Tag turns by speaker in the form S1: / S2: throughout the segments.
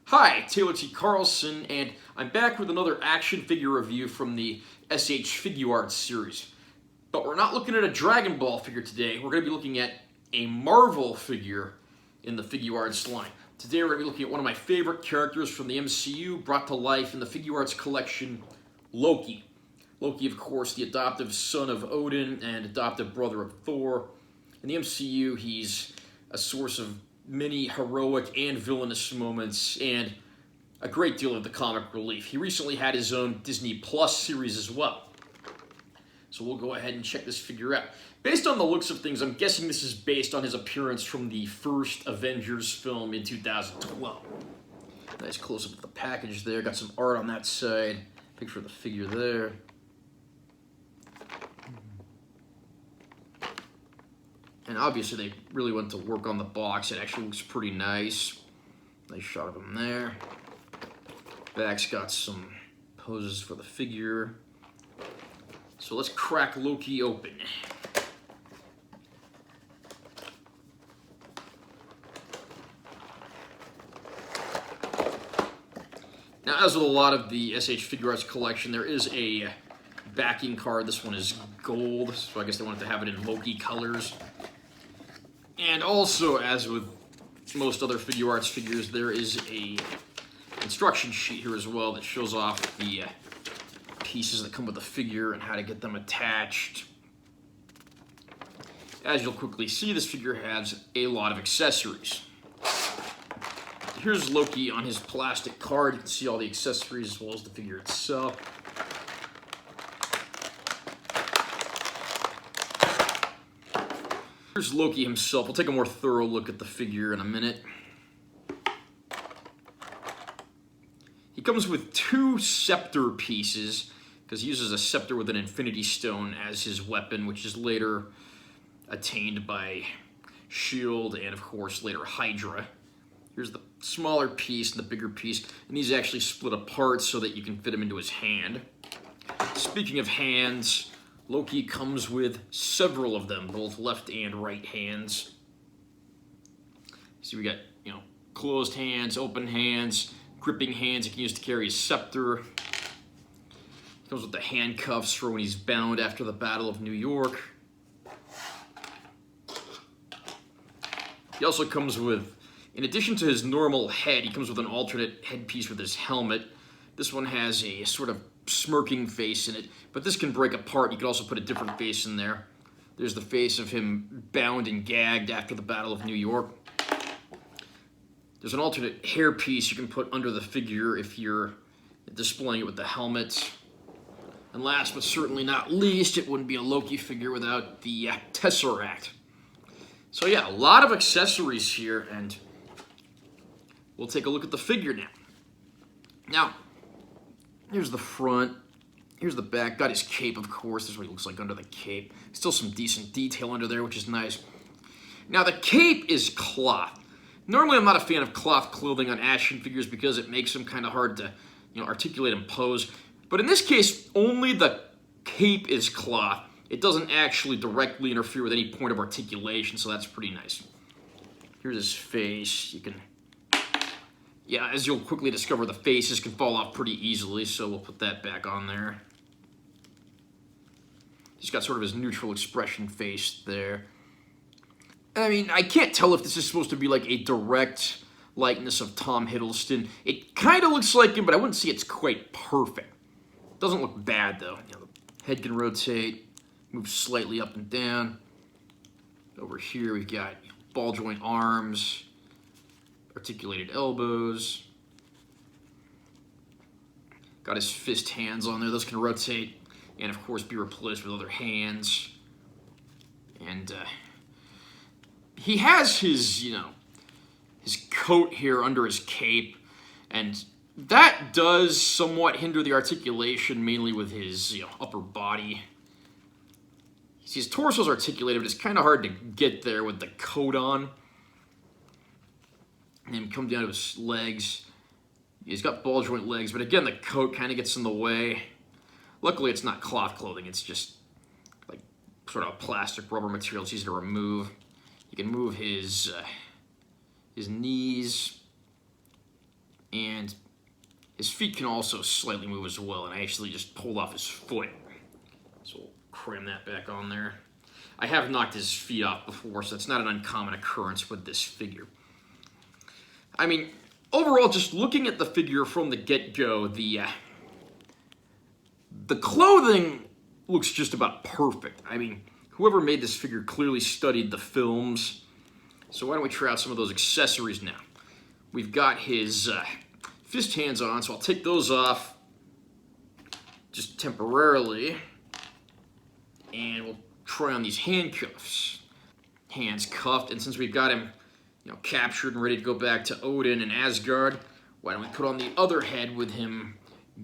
S1: Hi, Taylor T. Carlson, and I'm back with another action figure review from the SH Figuarts series. But we're not looking at a Dragon Ball figure today. We're going to be looking at a Marvel figure in the Figuarts line. Today we're going to be looking at one of my favorite characters from the MCU brought to life in the Figuarts collection, Loki. Loki, of course, the adoptive son of Odin and adoptive brother of Thor. In the MCU, he's a source of many heroic and villainous moments and a great deal of the comic relief. He recently had his own Disney Plus series as well. So we'll go ahead and check this figure out. Based on the looks of things, I'm guessing this is based on his appearance from the first Avengers film in 2012. Nice close-up of the package there. Got some art on that side. Picture of the figure there. And obviously they really went to work on the box. It actually looks pretty nice. Nice shot of him there. Back's got some poses for the figure. So let's crack Loki open. Now, as with a lot of the SH Figuarts collection, there is a backing card. This one is gold, so I guess they wanted to have it in Loki colors. And also, as with most other Figuarts figures, there is a instruction sheet here as well that shows off the pieces that come with the figure and how to get them attached. As you'll quickly see, this figure has a lot of accessories. Here's Loki on his plastic card. You can see all the accessories as well as the figure itself. Here's Loki himself. We'll take a more thorough look at the figure in a minute. He comes with two scepter pieces, because he uses a scepter with an infinity stone as his weapon, which is later attained by S.H.I.E.L.D. and, of course, later Hydra. Here's the smaller piece and the bigger piece, and these actually split apart so that you can fit him into his hand. Speaking of hands, Loki comes with several of them, both left and right hands. See, we got, closed hands, open hands, gripping hands he can use to carry his scepter. He comes with the handcuffs for when he's bound after the Battle of New York. He also comes with, in addition to his normal head, he comes with an alternate headpiece with his helmet. This one has a sort of smirking face in it, but this can break apart. You could also put a different face in there. There's the face of him bound and gagged after the Battle of New York. There's an alternate hairpiece you can put under the figure if you're displaying it with the helmet. And last but certainly not least, it wouldn't be a Loki figure without the Tesseract. So yeah, a lot of accessories here, and we'll take a look at the figure now. Now, here's the front. Here's the back. Got his cape, of course. This is what he looks like under the cape. Still some decent detail under there, which is nice. Now, the cape is cloth. Normally, I'm not a fan of cloth clothing on action figures because it makes them kind of hard to, articulate and pose. But in this case, only the cape is cloth. It doesn't actually directly interfere with any point of articulation, so that's pretty nice. Here's his face. You can... Yeah, as you'll quickly discover, the faces can fall off pretty easily, so we'll put that back on there. He's got sort of his neutral expression face there. I mean, I can't tell if this is supposed to be like a direct likeness of Tom Hiddleston. It kind of looks like him, but I wouldn't say it's quite perfect. Doesn't look bad, though. The head can rotate, move slightly up and down. Over here, we've got ball joint arms, articulated elbows. Got his fist hands on there. Those can rotate and, of course, be replaced with other hands. And he has his, his coat here under his cape. And that does somewhat hinder the articulation, mainly with his upper body. See, his torso's articulated, but it's kind of hard to get there with the coat on. And then come down to his legs. He's got ball joint legs, but again, the coat kind of gets in the way. Luckily, it's not cloth clothing. It's just like sort of a plastic rubber material. It's easy to remove. You can move his knees And his feet can also slightly move as well, and I actually just pulled off his foot. So we'll cram that back on there. I have knocked his feet off before, so it's not an uncommon occurrence with this figure. I mean, overall, just looking at the figure from the get-go, the clothing looks just about perfect. I mean, whoever made this figure clearly studied the films. So why don't we try out some of those accessories now? We've got his fist hands on, so I'll take those off just temporarily. And we'll try on these handcuffs. Hands cuffed, and since we've got him, captured and ready to go back to Odin and Asgard, why don't we put on the other head with him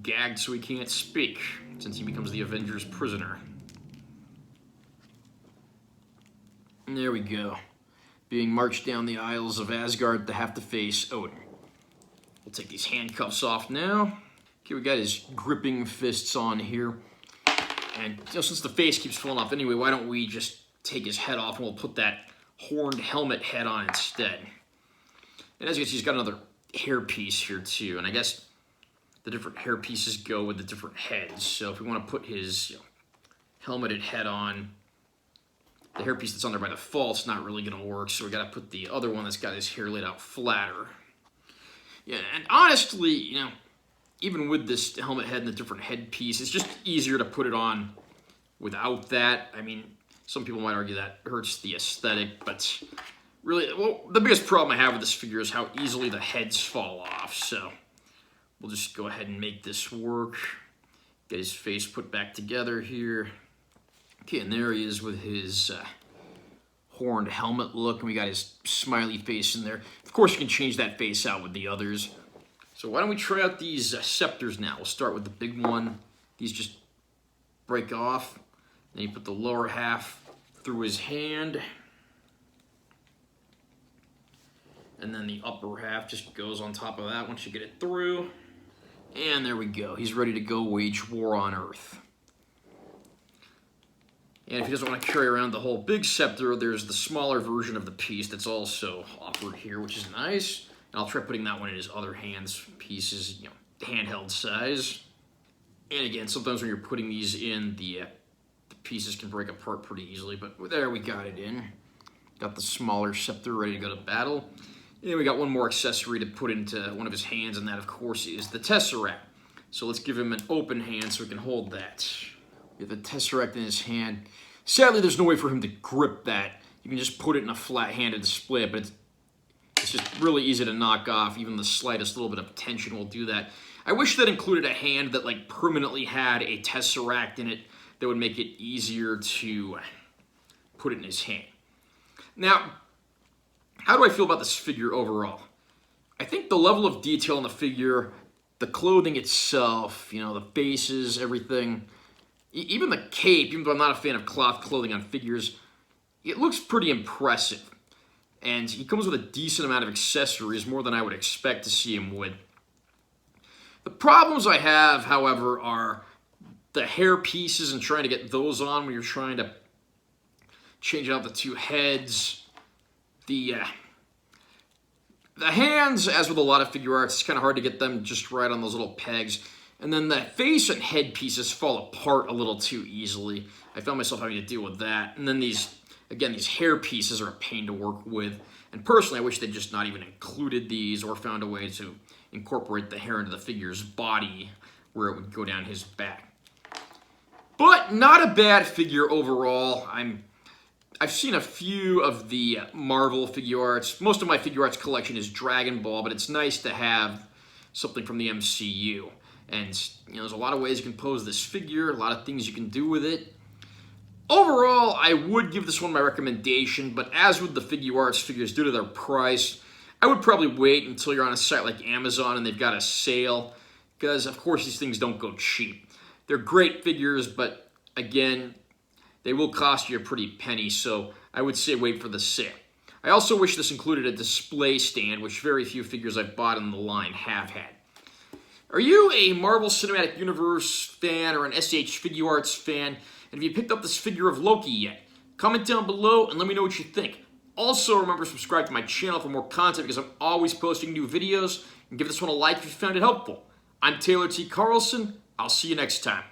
S1: gagged so he can't speak, since he becomes the Avengers prisoner. And there we go. Being marched down the aisles of Asgard to have to face Odin. We'll take these handcuffs off now. Okay, we got his gripping fists on here. And since the face keeps falling off anyway, why don't we just take his head off and we'll put that horned helmet head on instead. And as you can see, he's got another hairpiece here too. And I guess the different hairpieces go with the different heads. So if we want to put his helmeted head on, the hairpiece that's on there by default's not really going to work. So we got to put the other one that's got his hair laid out flatter. Yeah, and honestly, even with this helmet head and the different headpiece, it's just easier to put it on without that. I mean, some people might argue that hurts the aesthetic, but really, well, the biggest problem I have with this figure is how easily the heads fall off. So we'll just go ahead and make this work. Get his face put back together here. Okay, and there he is with his horned helmet look, and we got his smiley face in there. Of course, you can change that face out with the others. So why don't we try out these scepters now? We'll start with the big one. These just break off. Then you put the lower half through his hand. And then the upper half just goes on top of that once you get it through. And there we go. He's ready to go wage war on Earth. And if he doesn't want to carry around the whole big scepter, there's the smaller version of the piece that's also offered here, which is nice. And I'll try putting that one in his other hands pieces, handheld size. And again, sometimes when you're putting these in, the pieces can break apart pretty easily, but there we got it in. Got the smaller scepter ready to go to battle. And we got one more accessory to put into one of his hands, and that, of course, is the Tesseract. So let's give him an open hand so he can hold that. We have the Tesseract in his hand. Sadly, there's no way for him to grip that. You can just put it in a flat-handed display, but it's just really easy to knock off. Even the slightest little bit of tension will do that. I wish that included a hand that permanently had a Tesseract in it that would make it easier to put it in his hand. Now, how do I feel about this figure overall? I think the level of detail in the figure, the clothing itself, the faces, everything, even the cape, even though I'm not a fan of cloth clothing on figures, it looks pretty impressive. And he comes with a decent amount of accessories, more than I would expect to see him with. The problems I have, however, are the hair pieces and trying to get those on when you're trying to change out the two heads. The hands, as with a lot of figure arts, it's kind of hard to get them just right on those little pegs. And then the face and head pieces fall apart a little too easily. I found myself having to deal with that. And then these hair pieces are a pain to work with. And personally, I wish they'd just not even included these or found a way to incorporate the hair into the figure's body where it would go down his back. But not a bad figure overall. I've seen a few of the Marvel Figuarts. Most of my Figuarts collection is Dragon Ball, but it's nice to have something from the MCU. And there's a lot of ways you can pose this figure, a lot of things you can do with it. Overall, I would give this one my recommendation, but as with the Figuarts figures, due to their price, I would probably wait until you're on a site like Amazon and they've got a sale, because of course these things don't go cheap. They're great figures, but again, they will cost you a pretty penny, so I would say wait for the sale. I also wish this included a display stand, which very few figures I've bought in the line have had. Are you a Marvel Cinematic Universe fan or an SH Figuarts fan? And have you picked up this figure of Loki yet? Comment down below and let me know what you think. Also, remember to subscribe to my channel for more content because I'm always posting new videos. And give this one a like if you found it helpful. I'm Taylor T. Carlson. I'll see you next time.